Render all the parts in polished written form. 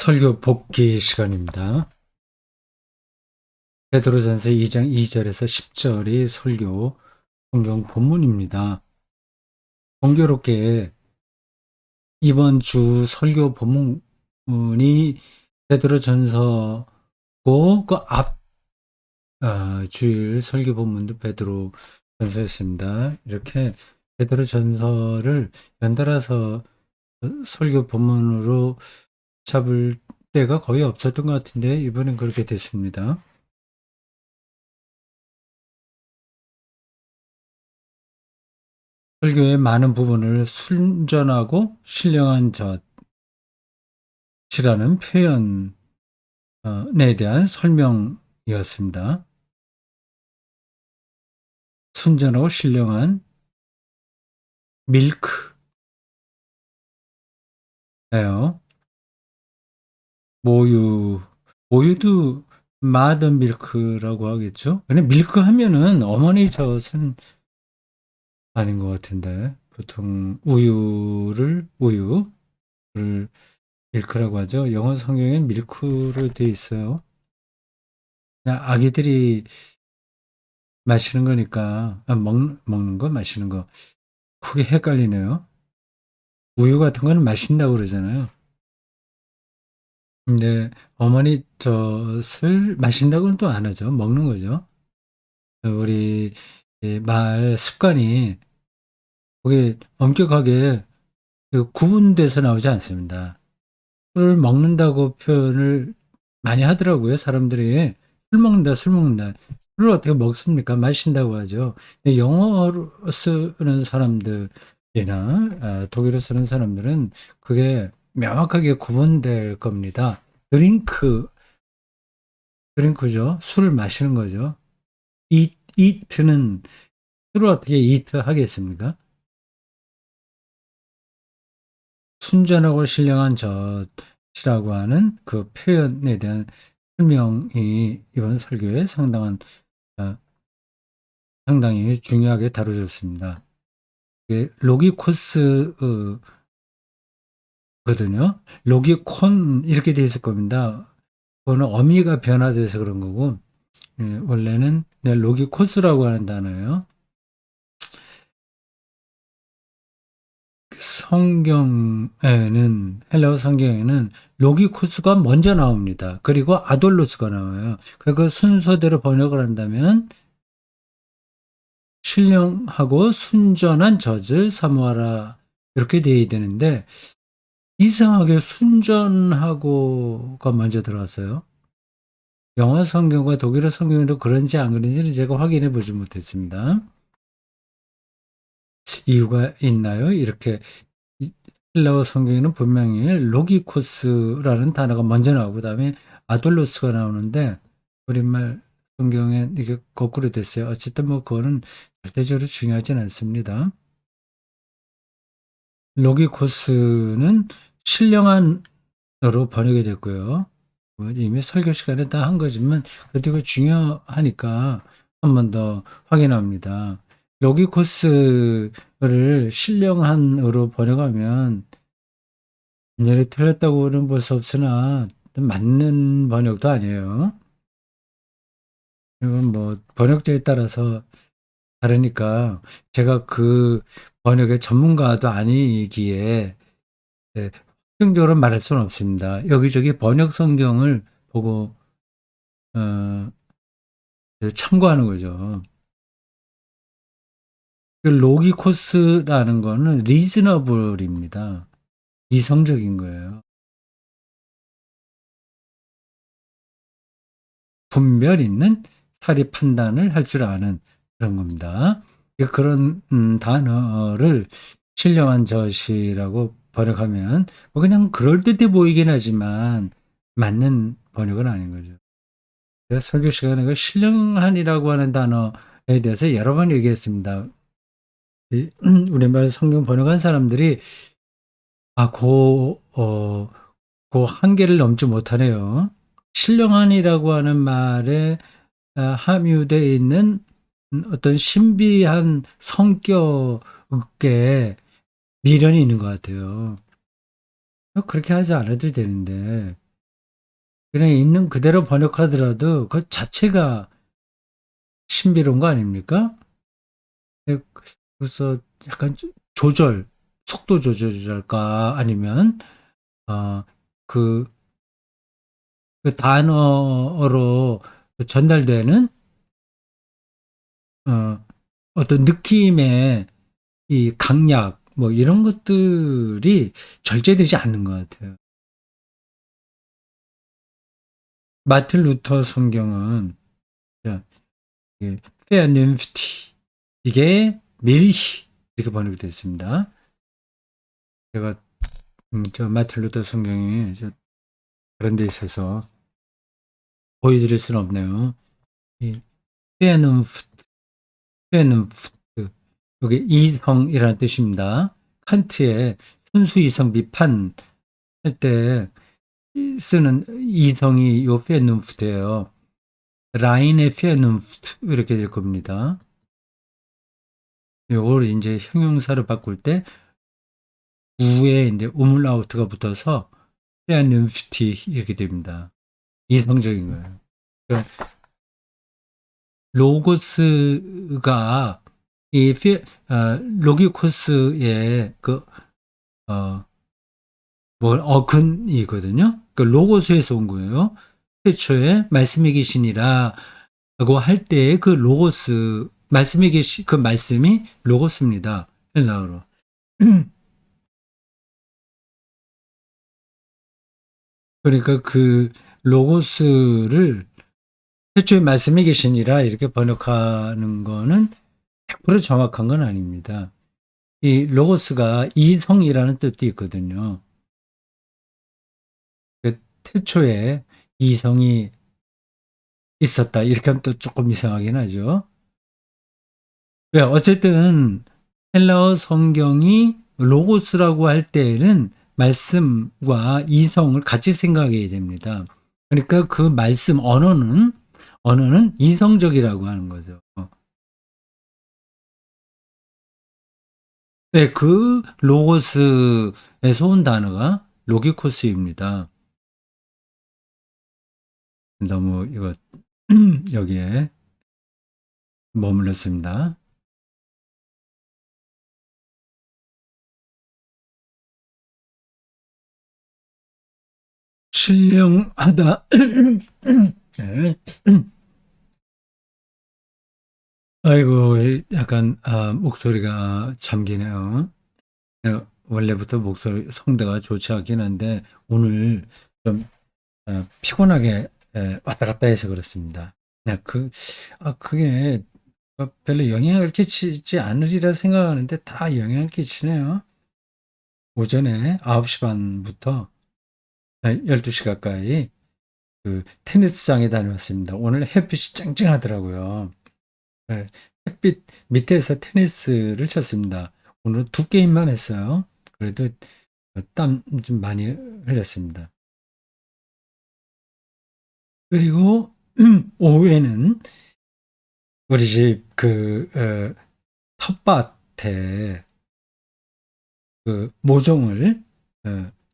설교 복귀 시간입니다. 베드로전서 2장 2절에서 10절이 설교 성경 본문입니다. 공교롭게 이번 주 설교 본문이 베드로전서고 그 앞 주일 설교 본문도 베드로전서였습니다. 이렇게 베드로전서를 연달아서 설교 본문으로 잡을 때가 거의 없었던 것 같은데 이번엔 그렇게 됐습니다. 설교의 많은 부분을 순전하고 신령한 젖이라는 표현에 대한 설명이었습니다. 순전하고 신령한 밀크예요. 모유도 마더 밀크라고 하겠죠. 근데 밀크 하면은 어머니 젖은 아닌 것 같은데 보통 우유를 밀크라고 하죠. 영어 성경엔 밀크로 되어 있어요. 그냥 아기들이 마시는 거니까 먹는 거 마시는 거 크게 헷갈리네요. 우유 같은 거는 마신다고 그러잖아요. 근데 어머니 젖을 마신다고는 또 안 하죠. 먹는 거죠. 우리 말 습관이 그게 엄격하게 구분돼서 나오지 않습니다. 술을 먹는다고 표현을 많이 하더라고요. 사람들이 술 먹는다. 술을 어떻게 먹습니까? 마신다고 하죠. 근데 영어로 쓰는 사람들이나 독일어 쓰는 사람들은 그게 명확하게 구분될 겁니다. 드링크죠. 술을 마시는 거죠. 이트는 술을 어떻게 이트 하겠습니까? 순전하고 신령한 젖이라고 하는 그 표현에 대한 설명이 이번 설교에 어, 상당히 중요하게 다뤄졌습니다. 이게 로기코스거든요. 로기콘 이렇게 돼 있을 겁니다. 그거는 어미가 변화돼서 그런 거고 원래는 로기코스라고 하는 단어예요. 헬라어 성경에는 로기코스가 먼저 나옵니다. 그리고 아돌로스가 나와요. 그 순서대로 번역을 한다면 신령하고 순전한 젖을 사모하라 이렇게 되어야 되는데 이상하게 순전하고가 먼저 들어왔어요. 영어 성경과 독일어 성경에도 그런지 안 그런지는 제가 확인해 보지 못했습니다. 이유가 있나요? 이렇게 헬라어 성경에는 분명히 로기코스라는 단어가 먼저 나오고 그다음에 아돌로스가 나오는데 우리말 성경에 이게 거꾸로 됐어요. 어쨌든 뭐 그거는 절대적으로 중요하진 않습니다. 로기코스는 신령한으로 번역이 됐고요. 뭐 이미 설교 시간에 다 한 거지만 그래도 이거 중요하니까 한 번 더 확인합니다. 로기코스를 신령한으로 번역하면 완전히 틀렸다고는 볼 수 없으나 맞는 번역도 아니에요. 이건 뭐 번역자에 따라서 다르니까 제가 그 번역의 전문가도 아니기에 확정적으로 말할 수는 없습니다. 여기저기 번역 성경을 보고 어, 참고하는 거죠. 그 로기코스라는 거는 리즈너블입니다. 이성적인 거예요. 분별 있는 사리 판단을 할 줄 아는 그런 겁니다. 그런 단어를 신령한 젖이라고 번역하면 뭐 그냥 그럴듯해 보이긴 하지만 맞는 번역은 아닌 거죠. 제가 설교 시간에 그 신령한이라고 하는 단어에 대해서 여러 번 얘기했습니다. 우리말 성경 번역한 사람들이 그 한계를 넘지 못하네요. 신령한이라고 하는 말에 함유되어 있는 어떤 신비한 성격에 미련이 있는 것 같아요. 그렇게 하지 않아도 되는데 그냥 있는 그대로 번역하더라도 그 자체가 신비로운 거 아닙니까? 예, 그래서 약간 조절, 속도 조절이랄까 아니면 어, 그, 그 단어로 전달되는 어떤 느낌의 이 강약 뭐 이런 것들이 절제되지 않는 것 같아요. 마틴 루터 성경은 페어님프티 이게 밀히 이렇게 번역이 됐습니다. 제가 저 마틴 루터 성경이 그런 데 있어서 보여드릴 수는 없네요. 이 페어님프트, 페어님프트 이게 이성이라는 뜻입니다. 칸트의 순수 이성 비판할 때 쓰는 이성이 요 페어님프트예요. 라인의 페어님프트 이렇게 될 겁니다. 요걸 이제 형용사로 바꿀 때 우에 이제 우물라우트가 붙어서 페어님프티 이렇게 됩니다. 이성적인 거예요. 그러니까 로고스가 이 로기코스의 어, 어근이거든요. 그 로고스에서 온 거예요. 태초에 말씀이 계시니라 라고 할 때 그 로고스, 말씀이 계시, 그 말씀이 로고스입니다. 헬라어로. 그러니까 그 로고스를 태초에 말씀이 계시니라 이렇게 번역하는 거는 100% 정확한 건 아닙니다. 이 로고스가 이성이라는 뜻도 있거든요. 그 태초에 이성이 있었다. 이렇게 하면 또 조금 이상하긴 하죠. 왜? 어쨌든 헬라어 성경이 로고스라고 할 때에는 말씀과 이성을 같이 생각해야 됩니다. 그러니까 그 말씀 언어는 이성적이라고 하는 거죠. 네, 그 로고스에서 온 단어가 로기코스입니다. 너무 이거 여기에 머물렀습니다. 신령하다. 네. 아이고, 약간 목소리가 잠기네요. 원래부터 목소리 성대가 좋지 않긴 한데 오늘 좀 피곤하게 왔다 갔다 해서 그렇습니다. 그냥 그게 별로 영향을 끼치지 않으리라 생각하는데 다 영향을 끼치네요. 오전에 9시 반부터 12시 가까이 그 테니스장에 다녀왔습니다. 오늘 햇빛이 쨍쨍하더라고요. 네, 햇빛 밑에서 테니스를 쳤습니다. 오늘 두 게임만 했어요. 그래도 땀 좀 많이 흘렸습니다. 그리고 오후에는 우리 집 텃밭에 그 모종을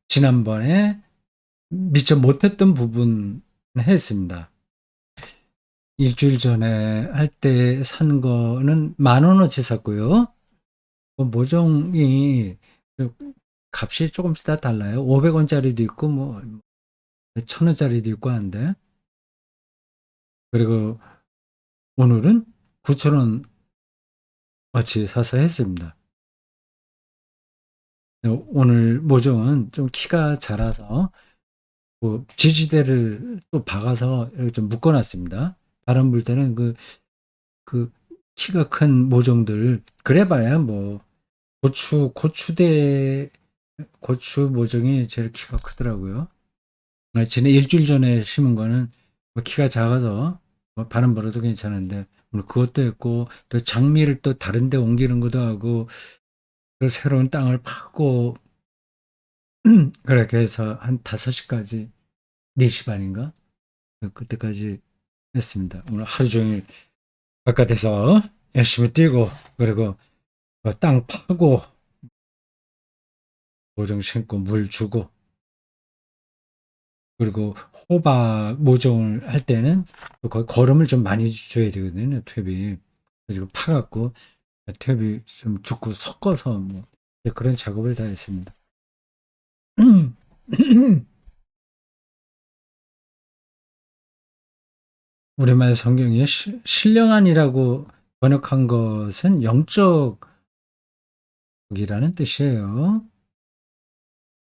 지난번에 미처 못했던 부분 했습니다. 일주일 전에 할 때 산 거는 10,000원어치 샀고요. 그 모종이 그 값이 조금씩 다 달라요. 500원짜리도 있고 뭐 1,000원짜리도 있고 한데 그리고 오늘은 9,000원어치 사서 했습니다. 오늘 모종은 좀 키가 자라서 뭐 지지대를 또 박아서 이렇게 좀 묶어놨습니다. 바람 불 때는 그 키가 큰 모종들 그래봐야 뭐 고추 모종이 제일 키가 크더라고요. 지난 일주일 전에 심은 거는 뭐 키가 작아서 뭐 바람 불어도 괜찮은데 오늘 그것도 했고 또 장미를 또 다른 데 옮기는 것도 하고 또 새로운 땅을 파고 그렇게 해서 한 5시까지 4시 반인가? 그때까지 했습니다. 오늘 하루 종일 바깥에서 열심히 뛰고 그리고 땅 파고 모종 심고 물 주고 그리고 호박 모종을 할 때는 또 거의 거름을 좀 많이 줘야 되거든요, 퇴비. 그래서 파갖고 퇴비 좀 죽고 섞어서 뭐 그런 작업을 다 했습니다. 우리말 성경에 신령한이라고 번역한 것은 영적이라는 뜻이에요.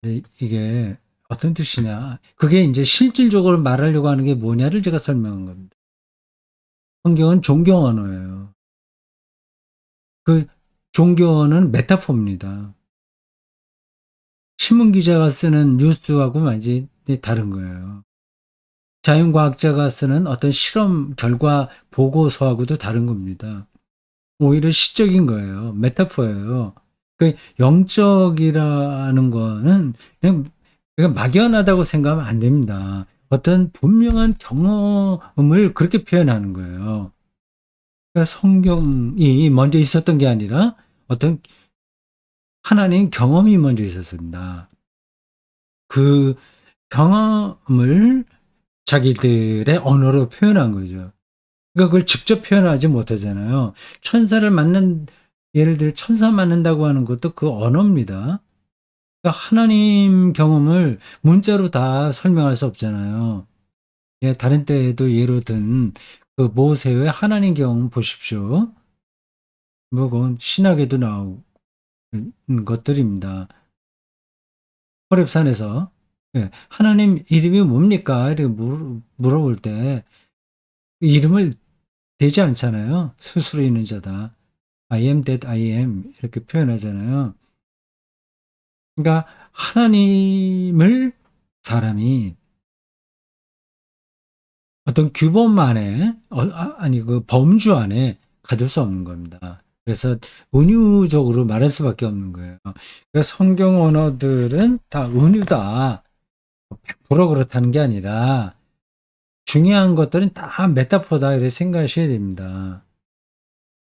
근데 이게 어떤 뜻이냐? 그게 이제 실질적으로 말하려고 하는 게 뭐냐를 제가 설명한 겁니다. 성경은 종교 언어예요. 그 종교 언어는 메타포입니다. 신문 기자가 쓰는 뉴스하고 완전히 다른 거예요. 자연과학자가 쓰는 어떤 실험 결과 보고서하고도 다른 겁니다. 오히려 시적인 거예요. 메타포예요. 그 영적이라는 거는 그냥 막연하다고 생각하면 안 됩니다. 어떤 분명한 경험을 그렇게 표현하는 거예요. 그러니까 성경이 먼저 있었던 게 아니라 어떤 하나님 경험이 먼저 있었습니다. 그 경험을 자기들의 언어로 표현한 거죠. 그러니까 그걸 직접 표현하지 못하잖아요. 천사를 만난, 예를 들어 천사 만난다고 하는 것도 그 언어입니다. 그러니까 하나님 경험을 문자로 다 설명할 수 없잖아요. 예, 다른 때에도 예로 든 그 모세의 하나님 경험 보십시오. 뭐, 그건 신학에도 나오는 것들입니다. 호렙산에서 예, 하나님 이름이 뭡니까? 이렇게 물어볼 때 이름을 대지 않잖아요. 스스로 있는 자다. I am that I am 이렇게 표현하잖아요. 그러니까 하나님을 사람이 어떤 규범 안에 아니 그 범주 안에 가둘 수 없는 겁니다. 그래서 은유적으로 말할 수밖에 없는 거예요. 그러니까 성경 언어들은 다 은유다. 100% 그렇다는 게 아니라 중요한 것들은 다 메타포다 이렇게 생각하셔야 됩니다.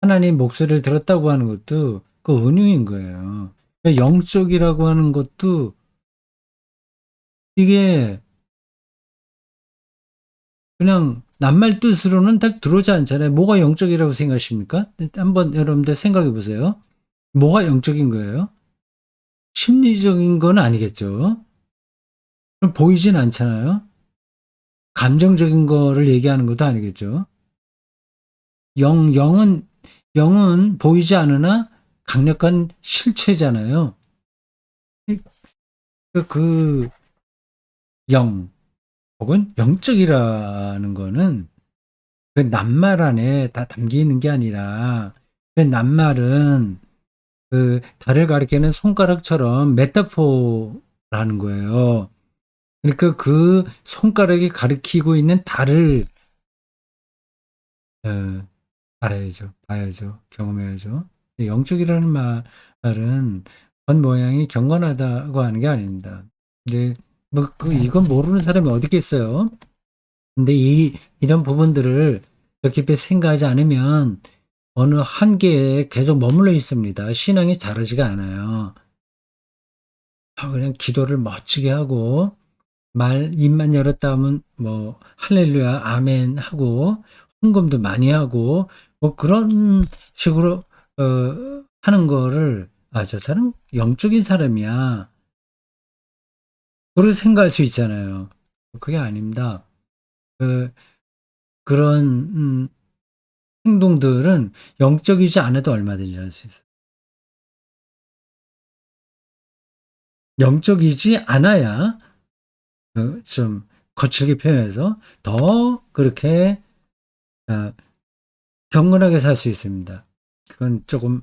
하나님 목소리를 들었다고 하는 것도 그 은유인 거예요. 그러니까 영적이라고 하는 것도 이게 그냥 낱말 뜻으로는 다 들어오지 않잖아요. 뭐가 영적이라고 생각하십니까? 한번 여러분들 생각해 보세요. 뭐가 영적인 거예요? 심리적인 건 아니겠죠. 그럼 보이진 않잖아요. 감정적인 거를 얘기하는 것도 아니겠죠. 영은 보이지 않으나 강력한 실체잖아요. 그 영, 혹은 영적이라는 거는 그 낱말 안에 다 담겨 있는 게 아니라 그 낱말은 그 달을 가리키는 손가락처럼 메타포라는 거예요. 그러니까 그 손가락이 가리키고 있는 달을 어, 알아야죠, 봐야죠, 경험해야죠. 영적이라는 말은 겉모양이 경건하다고 하는 게 아닙니다. 근데 뭐 이건 모르는 사람이 어디 있겠어요? 근데 이런 부분들을 깊이 생각하지 않으면 어느 한계에 계속 머물러 있습니다. 신앙이 자라지가 않아요. 그냥 기도를 멋지게 하고 입만 열었다 하면 뭐 할렐루야 아멘 하고 헌금도 많이 하고 뭐 그런 식으로 하는 거를 저 사람 영적인 사람이야. 그렇게 생각할 수 있잖아요. 그게 아닙니다. 그 그런 행동들은 영적이지 않아도 얼마든지 할 수 있어요. 영적이지 않아야 좀 거칠게 표현해서 더 그렇게 어, 경건하게 살 수 있습니다. 그건 조금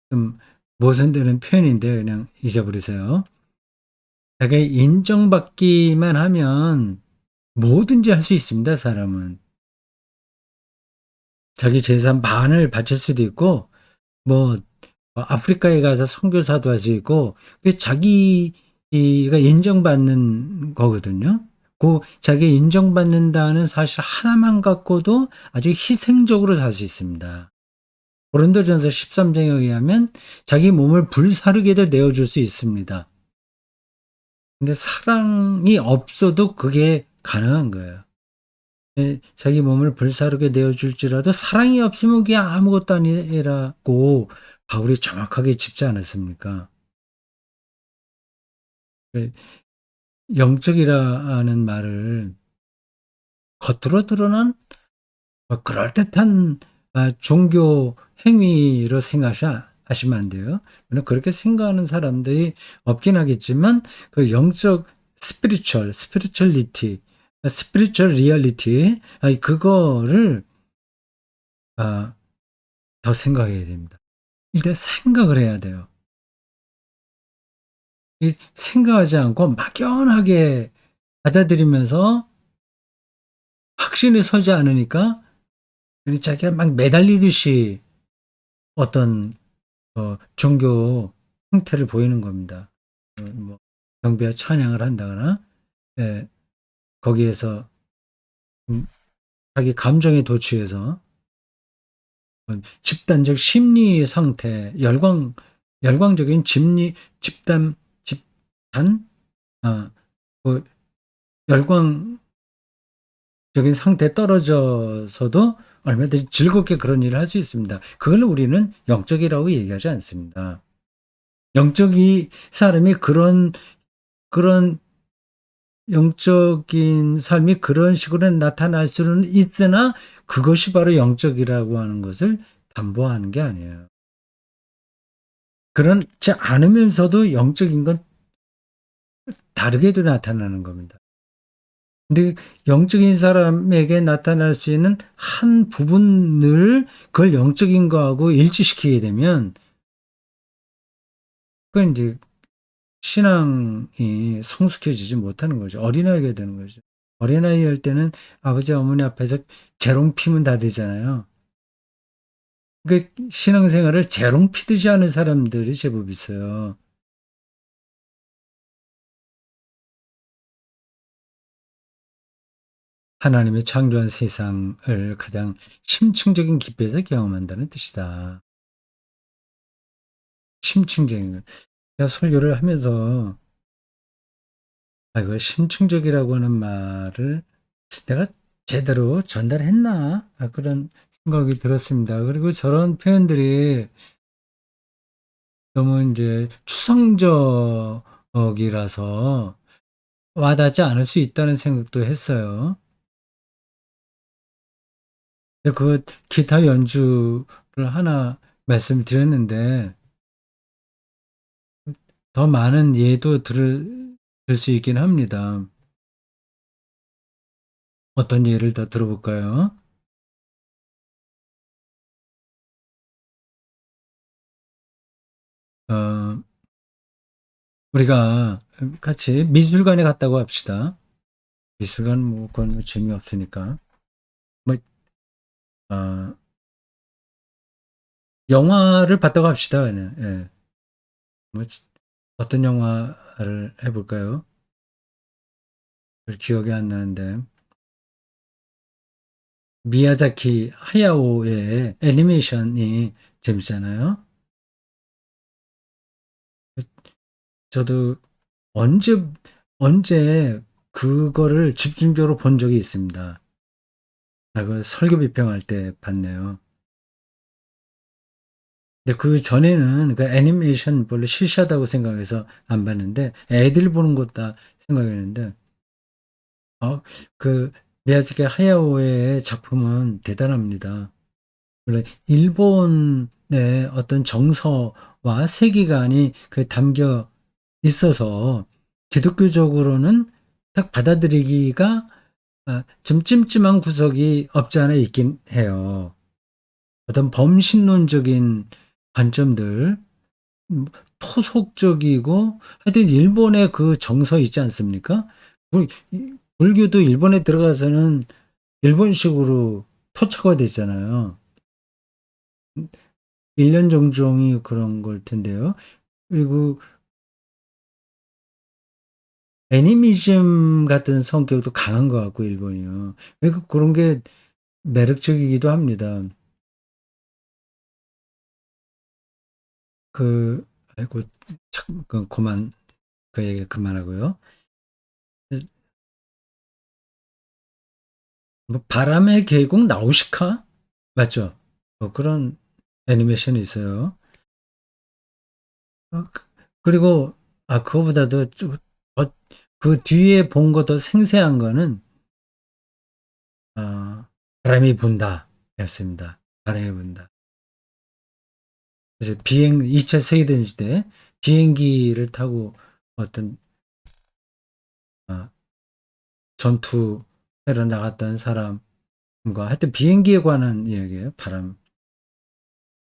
좀 모순되는 표현인데 그냥 잊어버리세요. 자기가 인정받기만 하면 뭐든지 할 수 있습니다. 사람은 자기 재산 반을 바칠 수도 있고 뭐 아프리카에 가서 선교사도 할 수 있고 그 자기가 인정받는 거거든요. 그 자기 인정받는다는 사실 하나만 갖고도 아주 희생적으로 살 수 있습니다. 고린도전서 13장에 의하면 자기 몸을 불사르게도 내어줄 수 있습니다. 근데 사랑이 없어도 그게 가능한 거예요. 자기 몸을 불사르게 내어줄지라도 사랑이 없으면 그게 아무것도 아니라고 바울이 정확하게 짚지 않았습니까? 그 영적이라는 말을 겉으로 드러난 그럴듯한 종교 행위로 생각하시면 안 돼요. 물론 그렇게 생각하는 사람들이 없긴 하겠지만 그 영적 스피리추얼리티, 스피리추얼 리얼리티 그거를 아, 더 생각해야 됩니다. 일단 생각을 해야 돼요. 이 생각하지 않고 막연하게 받아들이면서 확신이 서지 않으니까 자기가 막 매달리듯이 어떤 종교 형태를 보이는 겁니다. 뭐 경배와 찬양을 한다거나 예, 거기에서 자기 감정에 도취해서 집단적 심리 상태, 열광적인 집단, 그 열광적인 상태에 떨어져서도 얼마든지 즐겁게 그런 일을 할 수 있습니다. 그걸 우리는 영적이라고 얘기하지 않습니다. 영적이 사람이 그런 영적인 삶이 그런 식으로 나타날 수는 있으나 그것이 바로 영적이라고 하는 것을 담보하는 게 아니에요. 그렇지 않으면서도 영적인 건 다르게도 나타나는 겁니다. 근데 영적인 사람에게 나타날 수 있는 한 부분을 그걸 영적인 거하고 일치시키게 되면 그건 이제 신앙이 성숙해지지 못하는 거죠. 어린아이가 되는 거죠. 어린아이 할 때는 아버지 어머니 앞에서 재롱 피면 다 되잖아요. 그 신앙생활을 재롱 피듯이 하는 사람들이 제법 있어요. 하나님의 창조한 세상을 가장 심층적인 깊이에서 경험한다는 뜻이다. 심층적인 것. 제가 설교를 하면서 그 심층적이라고 하는 말을 내가 제대로 전달했나? 그런 생각이 들었습니다. 그리고 저런 표현들이 너무 이제 추상적이라서 와닿지 않을 수 있다는 생각도 했어요. 근데 그 기타 연주를 하나 말씀드렸는데 더 많은 예도 들을 수 있긴 합니다. 어떤 예를 더 들어볼까요? 어, 우리가 같이 미술관에 갔다고 합시다. 미술관 뭐 그건 뭐 재미없으니까. 뭐, 어, 영화를 봤다고 합시다. 그냥. 예. 뭐, 어떤 영화를 해볼까요? 기억이 안 나는데. 미야자키 하야오의 애니메이션이 재밌잖아요. 저도 언제, 언제 그거를 집중적으로 본 적이 있습니다. 그 설교 비평할 때 봤네요. 근데 그 전에는 그 애니메이션 별로 시시하다고 생각해서 안 봤는데 애들 보는 것다 생각했는데 어, 그 미야자키 하야오의 작품은 대단합니다. 물론 일본의 어떤 정서와 세계관이 그 담겨 있어서 기독교적으로는 딱 받아들이기가 좀 찜찜한 구석이 없지 않아 있긴 해요. 어떤 범신론적인 관점들, 음, 토속적이고 하여튼 일본의 그 정서 있지 않습니까? 불교도 일본에 들어가서는 일본식으로 토착화 됐잖아요. 일년 종종이 그런 걸 텐데요. 그리고 애니미즘 같은 성격도 강한 것 같고 일본이요. 그러니까 그런 게 매력적이기도 합니다. 그 아이고 참 그만 그 얘기 그만하고요. 뭐 바람의 계곡 나우시카? 맞죠? 뭐 그런 애니메이션이 있어요. 그리고 그거보다도 어, 그 뒤에 본 거 더 생생한 거는 바람이 분다 였습니다. 바람이 분다. 그래서 2차 세계대전 시대 비행기를 타고 어떤 어, 전투해러 나갔던 사람과 하여튼 비행기에 관한 이야기예요. 바람.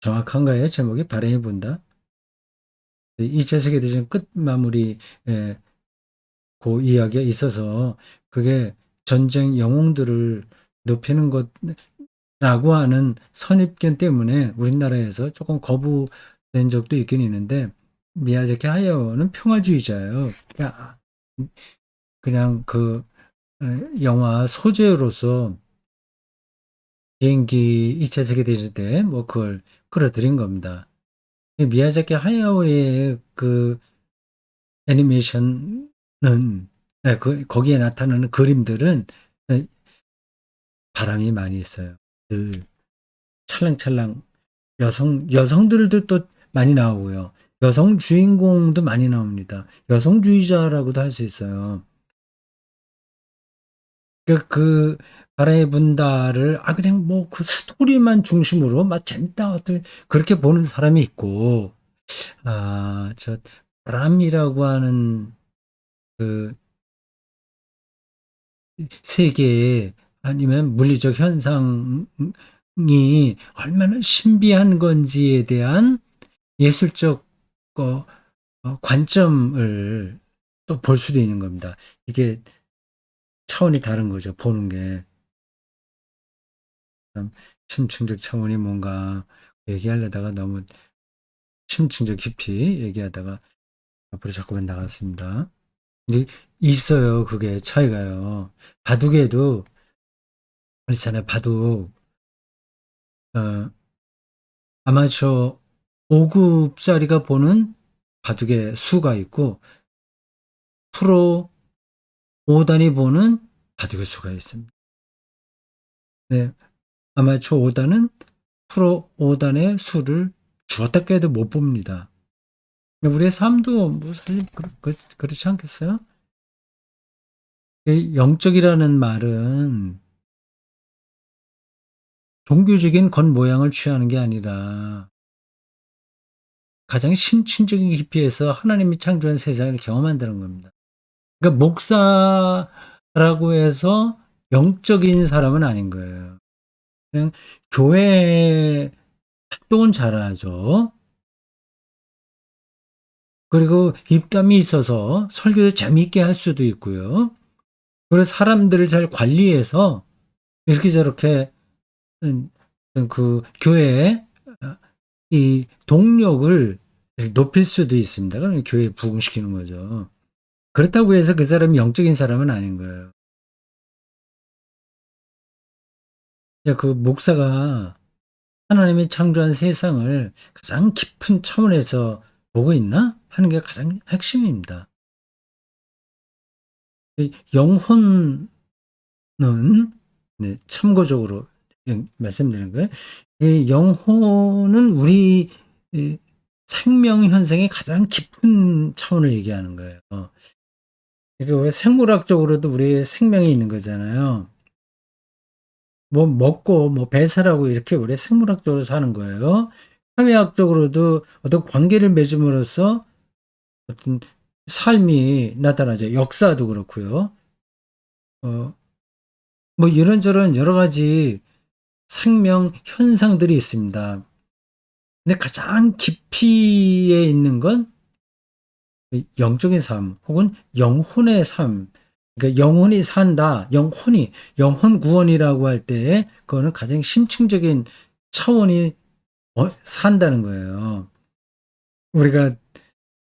정확한가요? 제목이 바람이 분다. 2차 세계대전 끝 마무리 그 이야기가 있어서 그게 전쟁 영웅들을 높이는 것라고 하는 선입견 때문에 우리나라에서 조금 거부된 적도 있긴 있는데 미야자키 하야오는 평화주의자예요. 그냥 그 영화 소재로서 비행기 2차 세계대전 때 뭐 그걸 끌어들인 겁니다. 미야자키 하야오의 그 애니메이션은 거기에 나타나는 그림들은 네, 바람이 많이 있어요. 늘 찰랑찰랑 여성들도 또 많이 나오고요. 여성 주인공도 많이 나옵니다. 여성주의자라고도 할 수 있어요. 그 바람이 분다를 그냥 뭐 그 스토리만 중심으로 막 재밌다 어떻게 그렇게 보는 사람이 있고 저 바람이라고 하는 그 세계 아니면 물리적 현상이 얼마나 신비한 건지에 대한 예술적 어, 관점을 또 볼 수도 있는 겁니다. 이게 차원이 다른 거죠. 보는 게. 참 심층적 차원이 뭔가 얘기하려다가 너무 심층적 깊이 얘기하다가 앞으로 자꾸만 나갔습니다. 근데 있어요. 그게 차이가요. 바둑에도 그렇잖아요. 바둑. 어, 아마추어 5급짜리가 보는 바둑의 수가 있고 프로 5단이 보는 바둑의 수가 있습니다. 네, 아마추어 5단은 프로 5단의 수를 주었다 깨도 못 봅니다. 우리의 삶도 뭐 사실 그렇지 않겠어요? 영적이라는 말은 종교적인 겉모양을 취하는 게 아니라 가장 심층적인 깊이에서 하나님이 창조한 세상을 경험한다는 겁니다. 그러니까 목사라고 해서 영적인 사람은 아닌 거예요. 그냥 교회 활동은 잘하죠. 그리고 입담이 있어서 설교도 재미있게 할 수도 있고요. 그리고 사람들을 잘 관리해서 이렇게 저렇게 음, 그 교회의 이 동력을 높일 수도 있습니다. 그러면 교회에 부흥시키는 거죠. 그렇다고 해서 그 사람이 영적인 사람은 아닌 거예요. 그 목사가 하나님이 창조한 세상을 가장 깊은 차원에서 보고 있나 하는 게 가장 핵심입니다. 영혼은 네, 참고적으로 말씀드리는 거예요. 이 영혼은 우리 생명 현상의 가장 깊은 차원을 얘기하는 거예요. 이게 왜 생물학적으로도 우리의 생명이 있는 거잖아요. 뭐 먹고 뭐 배설하고 이렇게 우리 생물학적으로 사는 거예요. 사회학적으로도 어떤 관계를 맺음으로써 어떤 삶이 나타나죠. 역사도 그렇고요. 어, 뭐 이런저런 여러 가지 생명 현상들이 있습니다. 근데 가장 깊이에 있는 건 영적인 삶 혹은 영혼의 삶. 그러니까 영혼이 산다, 영혼 구원이라고 할 때에 그거는 가장 심층적인 차원이 산다는 거예요. 우리가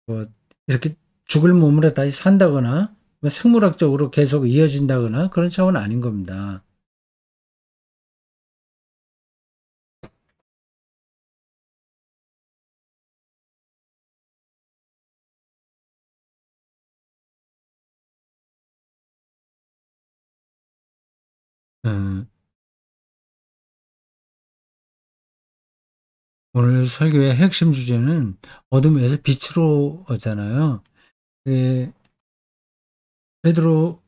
뭐 이렇게 죽을 몸으로 다시 산다거나 뭐 생물학적으로 계속 이어진다거나 그런 차원은 아닌 겁니다. 어, 오늘 설교의 핵심 주제는 어둠에서 빛으로잖아요. 예, 베드로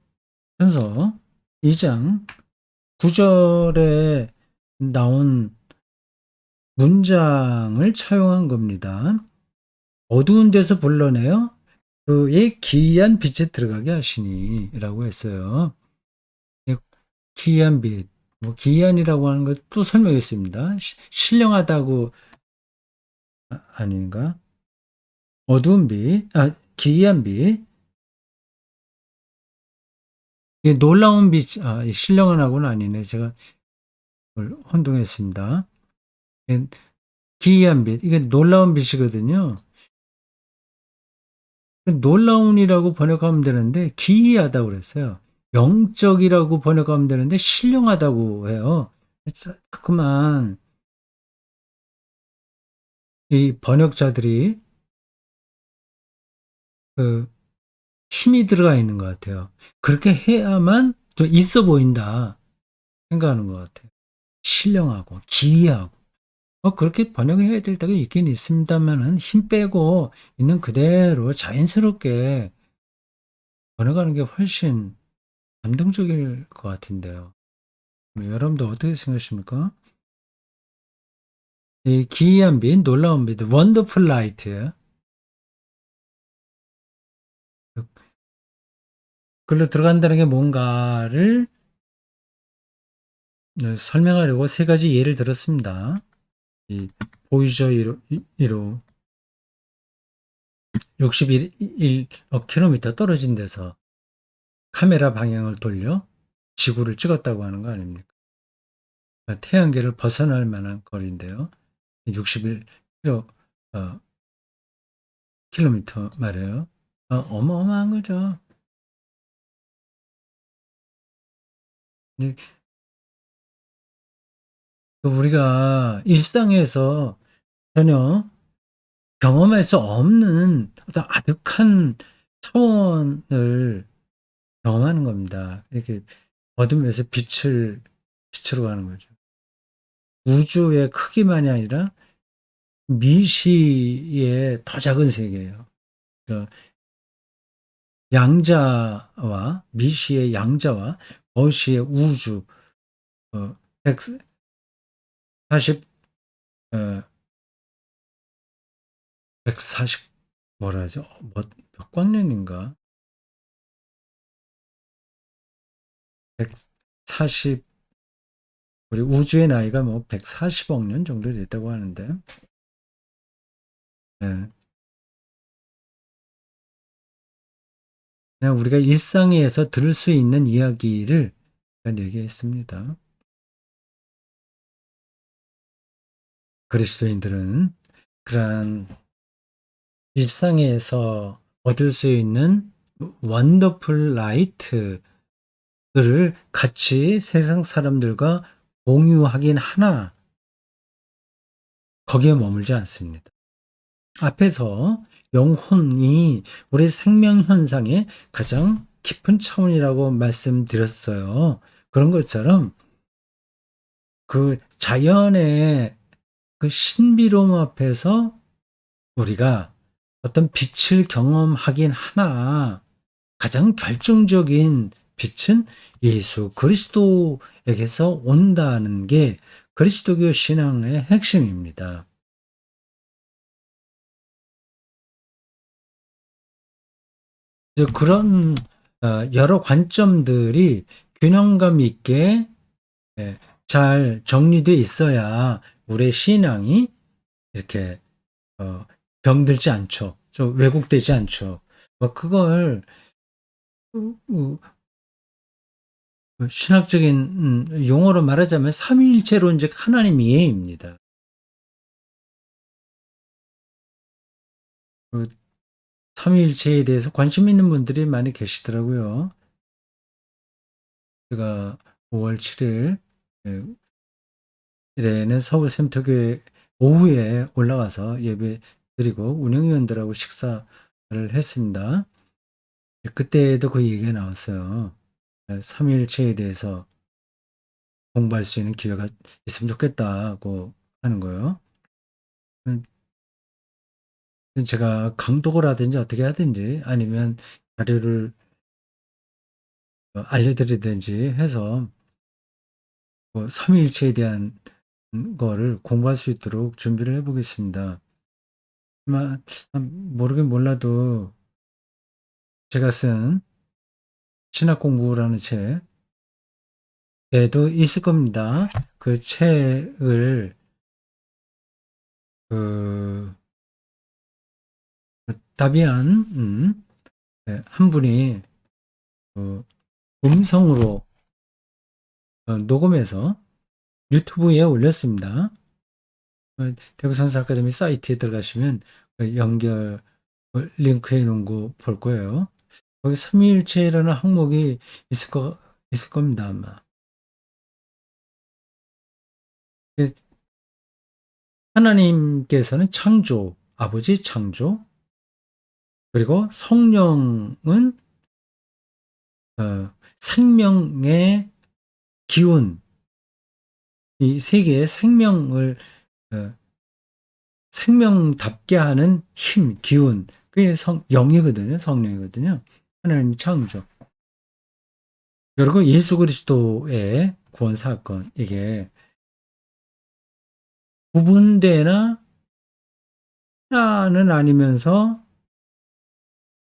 전서 2장 9절에 나온 문장을 차용한 겁니다. 어두운 데서 불러내어 그의 기이한 빛에 들어가게 하시니라고 했어요. 예, 기이한 빛, 뭐 기이한이라고 하는 것도 설명했습니다. 신령하다고 아닌가? 어두운 빛, 기이한 빛, 이게 놀라운 빛, 이 신령한하고는 아니네. 제가 그걸 혼동했습니다. 예, 기이한 빛, 이게 놀라운 빛이거든요. 놀라운이라고 번역하면 되는데 기이하다고 그랬어요. 영적이라고 번역하면 되는데 신령하다고 해요. 그만 이 번역자들이 그 힘이 들어가 있는 것 같아요. 그렇게 해야만 좀 있어 보인다 생각하는 것 같아요. 신령하고 기이하고 그렇게 번역해야 될 때가 있긴 있습니다만은 힘 빼고 있는 그대로 자연스럽게 번역하는 게 훨씬 감동적일 것 같은데요. 여러분도 어떻게 생각하십니까? 이 기이한 빛, 놀라운 빛, 원더풀 라이트. 글로 들어간다는 게 뭔가를 설명하려고 세 가지 예를 들었습니다. 이 보이저 1호 61억 킬로미터 떨어진 데서 카메라 방향을 돌려 지구를 찍었다고 하는 거 아닙니까? 태양계를 벗어날 만한 거리인데요. 61억 킬로미터 말이에요. 어마어마한 거죠. 근데 우리가 일상에서 전혀 경험할 수 없는 어떤 아득한 차원을 경험하는 겁니다. 이렇게 어둠에서 빛으로 가는 거죠. 우주의 크기만이 아니라 미시의 더 작은 세계예요. 그 양자와 미시의 양자와 거시의 우주, 140, 어, 140, 뭐라 하죠? 몇 광년인가? 140, 우리 우주의 나이가 뭐 140억 년 정도 됐다고 하는데, 예. 그냥 우리가 일상에서 들을 수 있는 이야기를 얘기했습니다. 그리스도인들은 그러한 일상에서 얻을 수 있는 원더풀 라이트를 같이 세상 사람들과 공유하긴 하나 거기에 머물지 않습니다. 앞에서 영혼이 우리 생명 현상의 가장 깊은 차원이라고 말씀드렸어요. 그런 것처럼 그 자연의 그 신비로움 앞에서 우리가 어떤 빛을 경험하긴 하나 가장 결정적인 빛은 예수 그리스도에게서 온다는 게 그리스도교 신앙의 핵심입니다. 그런 여러 관점들이 균형감 있게 잘 정리되어 있어야 우리의 신앙이 이렇게 병들지 않죠. 좀 왜곡되지 않죠. 그걸 신학적인 용어로 말하자면 삼위일체론적 하나님 이해입니다. 그 삼위일체에 대해서 관심 있는 분들이 많이 계시더라고요. 제가 5월 7일 일에는 서울 샘터교회 오후에 올라가서 예배 드리고 운영위원들하고 식사를 했습니다. 그때도 그 얘기가 나왔어요. 삼위일체에 대해서 공부할 수 있는 기회가 있으면 좋겠다고 하는 거예요. 음, 제가 강독을 하든지 어떻게 하든지 아니면 자료를 알려드리든지 해서 뭐 삼위일체에 대한 거를 공부할 수 있도록 준비를 해보겠습니다. 아마 모르긴 몰라도 제가 쓴 신학 공부라는 책에도 있을 겁니다. 그 책을 그 다비안 네, 한 분이 그 음성으로 녹음해서 유튜브에 올렸습니다. 대구 선수 아카데미 사이트에 들어가시면 그 연결 링크해 놓은 거 볼 거예요. 거기 삼위일체라는 항목이 있을 겁니다, 아마. 그 하나님께서는 창조, 아버지 창조, 그리고 성령은 생명의 기운, 이 세계의 생명을 어, 생명답게 하는 힘, 기운, 그게 영이거든요, 성령이거든요. 하나님 창조. 그리고 예수 그리스도의 구원 사건, 이게 구분되나 하나는 아니면서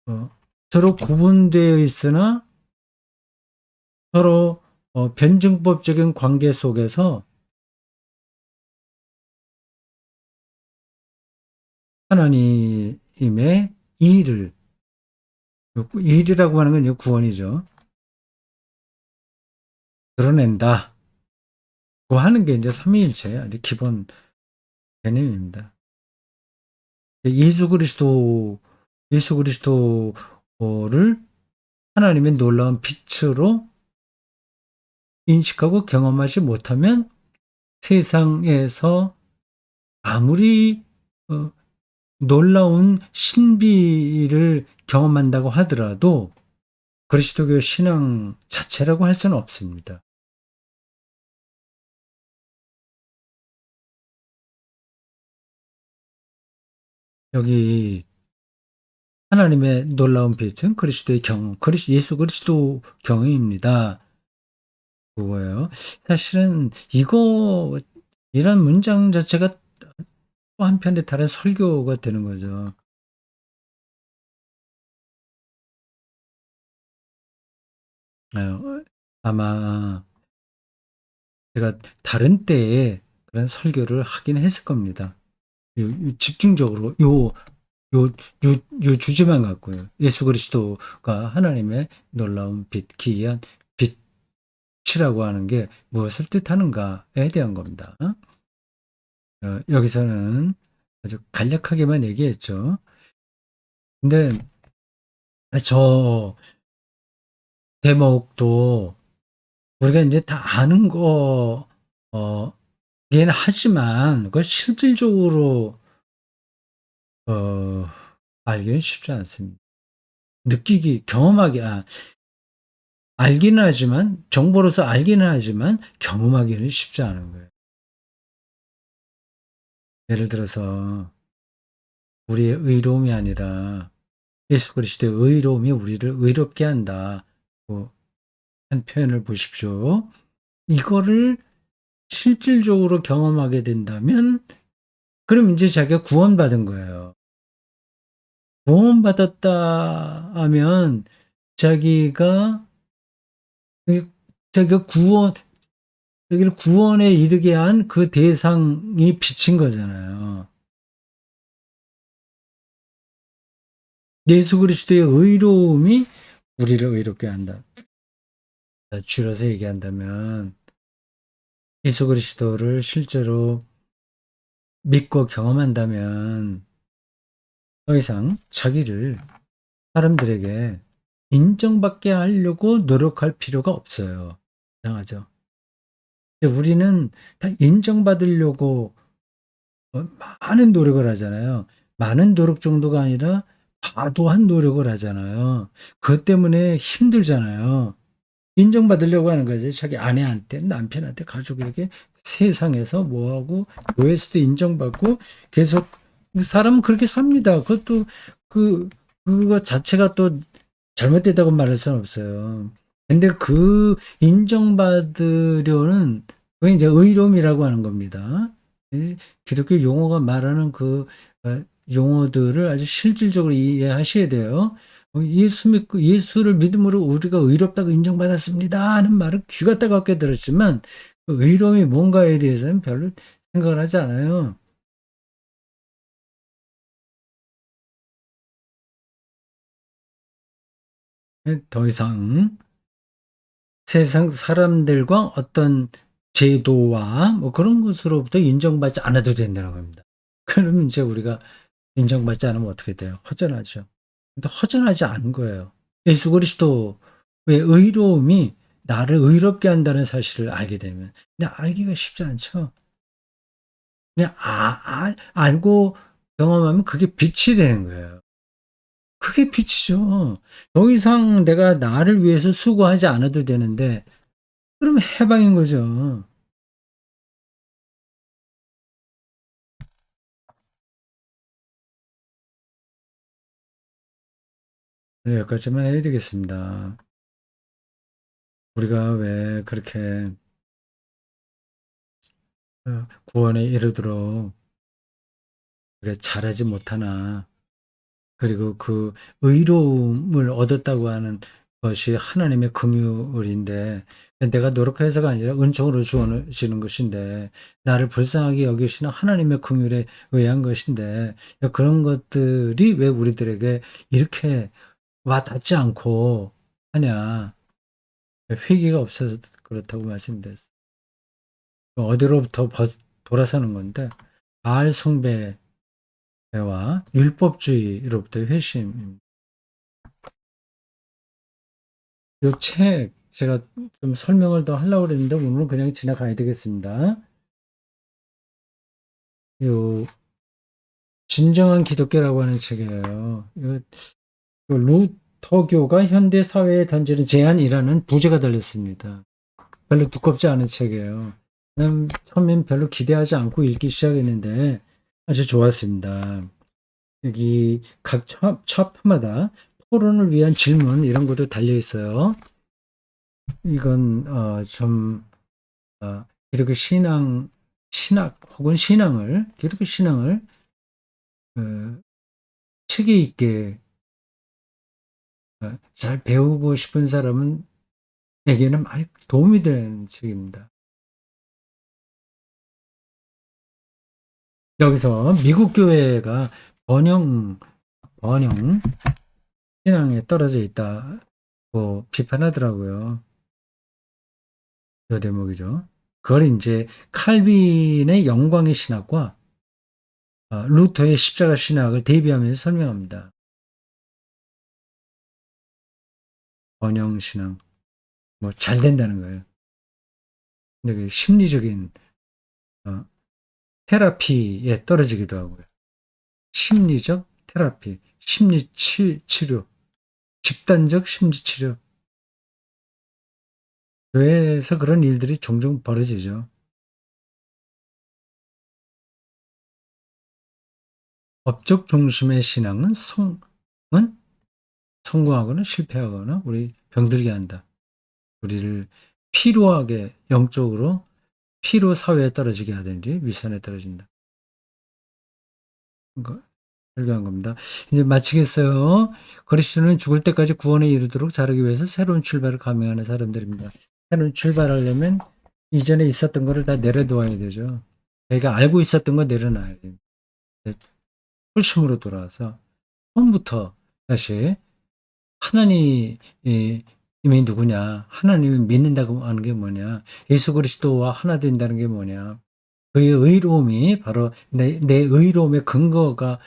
어, 서로 구분되어 있으나 서로 변증법적인 관계 속에서 하나님의 일이라고 하는 건 이제 구원이죠. 드러낸다. 고 하는 게 이제 삼위일체 기본 개념입니다. 예수 그리스도를 하나님의 놀라운 빛으로 인식하고 경험하지 못하면 세상에서 아무리 놀라운 신비를 경험한다고 하더라도 그리스도교 신앙 자체라고 할 수는 없습니다. 여기 하나님의 놀라운 빛은 그리스도의 경험, 예수 그리스도 경험입니다. 그거예요. 사실은 이런 문장 자체가 또 한편의 다른 설교가 되는 거죠. 아마 제가 다른 때에 그런 설교를 하긴 했을 겁니다. 집중적으로 요, 요 주제만 갖고요. 예수 그리스도가 하나님의 놀라운 빛, 기이한 빛이라고 하는 게 무엇을 뜻하는가에 대한 겁니다. 여기서는 아주 간략하게만 얘기했죠. 근데 저 대목도 우리가 이제 다 아는 긴 하지만 그걸 실질적으로 어, 알기는 쉽지 않습니다. 알기는 하지만 정보로서 알기는 하지만 경험하기는 쉽지 않은 거예요. 예를 들어서 우리의 의로움이 아니라 예수 그리스도의 의로움이 우리를 의롭게 한다고 한 표현을 보십시오. 이거를 실질적으로 경험하게 된다면 그럼 이제 자기가 구원받은 거예요. 구원받았다 하면 자기가 자기가 자기를 구원에 이르게 한 그 대상이 비친 거잖아요. 예수 그리스도의 의로움이 우리를 의롭게 한다. 줄여서 얘기한다면 예수 그리스도를 실제로 믿고 경험한다면 더 이상 자기를 사람들에게 인정받게 하려고 노력할 필요가 없어요. 이상하죠. 우리는 다 인정받으려고 많은 노력을 하잖아요. 많은 노력 정도가 아니라 과도한 노력을 하잖아요. 그것 때문에 힘들잖아요. 인정받으려고 하는 거지. 자기 아내한테, 남편한테, 가족에게 세상에서 뭐하고 교회에서도 인정받고 계속 사람은 그렇게 삽니다. 그것도 그 그거 자체가 또 잘못됐다고 말할 수는 없어요. 근데 그 인정받으려는 그게 이제 의로움이라고 하는 겁니다. 기독교 용어가 말하는 그 용어들을 아주 실질적으로 이해하셔야 돼요. 예수 믿고 예수를 믿음으로 우리가 의롭다고 인정받았습니다 하는 말을 귀가 따갑게 들었지만 그 의로움이 뭔가에 대해서는 별로 생각을 하지 않아요. 더 이상 세상 사람들과 어떤 제도와 뭐 그런 것으로부터 인정받지 않아도 된다는 겁니다. 그러면 이제 우리가 인정받지 않으면 어떻게 돼요? 허전하죠. 근데 허전하지 않은 거예요. 예수 그리스도의 의로움이 나를 의롭게 한다는 사실을 알게 되면 그냥 알기가 쉽지 않죠. 그냥 알고 경험하면 그게 빛이 되는 거예요. 그게 빛이죠. 더 이상 내가 나를 위해서 수고하지 않아도 되는데 그러면 해방인 거죠. 네, 여기까지만 해야 되겠습니다. 우리가 왜 그렇게 구원에 이르도록 그렇게 잘하지 못하나. 그리고 그 의로움을 얻었다고 하는 것이 하나님의 긍휼인데 내가 노력해서가 아니라 은총으로 주어지는 것인데 나를 불쌍하게 여기시는 하나님의 긍휼에 의한 것인데 그런 것들이 왜 우리들에게 이렇게 와 닿지 않고 하냐. 회개가 없어서 그렇다고 말씀드렸어요. 어디로부터 돌아서는 건데 바알 숭배와 율법주의로부터 회심. 요 책 제가 좀 설명을 더 하려고 그랬는데 오늘은 그냥 지나가야 되겠습니다. 요 진정한 기독교라고 하는 책이에요. 이거 루터교가 현대 사회에 던지는 제안이라는 부제가 달렸습니다. 별로 두껍지 않은 책이에요. 처음엔 별로 기대하지 않고 읽기 시작했는데 아주 좋았습니다. 여기 각 챕터마다 토론을 위한 질문 이런 것도 달려 있어요. 이건 좀 기독교 신학 혹은 기독교 신앙을 어, 체계 있게 잘 배우고 싶은 사람은 에게는 많이 도움이 되는 책입니다. 여기서 미국 교회가 번영 신앙에 떨어져 있다고 비판하더라고요. 이 대목이죠. 그걸 이제 칼빈의 영광의 신학과 루터의 십자가 신학을 대비하면서 설명합니다. 번영 신앙 뭐 잘 된다는 거예요. 근데 그 심리적인 어, 테라피에 떨어지기도 하고요. 심리적 테라피, 치료, 집단적 심리 치료. 교회에서 그런 일들이 종종 벌어지죠. 업적 중심의 신앙은 성공하거나 실패하거나 우리 병들게 한다. 우리를 피로하게 영적으로 피로 사회에 떨어지게 하든지 위선에 떨어진다. 설교한 겁니다. 이제 마치겠어요. 그리스도는 죽을 때까지 구원에 이르도록 자라기 위해서 새로운 출발을 감행하는 사람들입니다. 새로운 출발하려면 이전에 있었던 거를 다 내려놓아야 되죠. 저희가 알고 있었던 거 내려놔야 돼요. 풀심으로 돌아와서 처음부터 다시 하나님이 누구냐? 하나님을 믿는다고 하는 게 뭐냐? 예수 그리스도와 하나 된다는 게 뭐냐? 그의 의로움이 바로 내 의로움의 근거가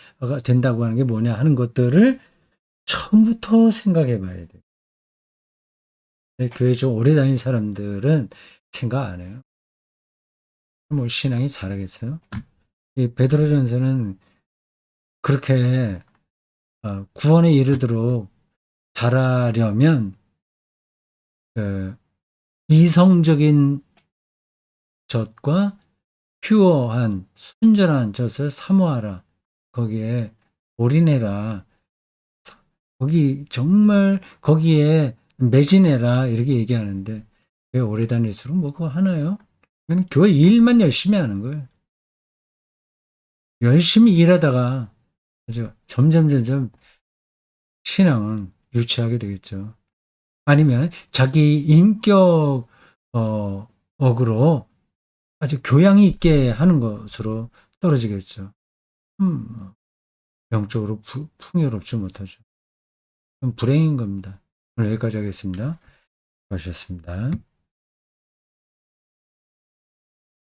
된다고 하는 게 뭐냐 하는 것들을 처음부터 생각해 봐야 돼요. 교회 좀 오래 다닌 사람들은 생각 안 해요. 뭐 신앙이 잘하겠어요? 이 베드로전서는 그렇게 구원에 이르도록 잘하려면 그 이성적인 젖과 퓨어한 순전한 젖을 사모하라. 거기에 올인해라. 거기 정말 거기에 매진해라 이렇게 얘기하는데 왜 오래 다닐수록 뭐 그거 하나요? 그냥 교회 일만 열심히 하는 거예요. 열심히 일하다가 그죠? 점점 신앙은 유치하게 되겠죠. 아니면 자기 인격 억으로 아주 교양이 있게 하는 것으로 떨어지겠죠. 음, 영적으로 풍요롭지 못하죠. 그럼 불행인 겁니다. 오늘 여기까지 하겠습니다. 수고하셨습니다.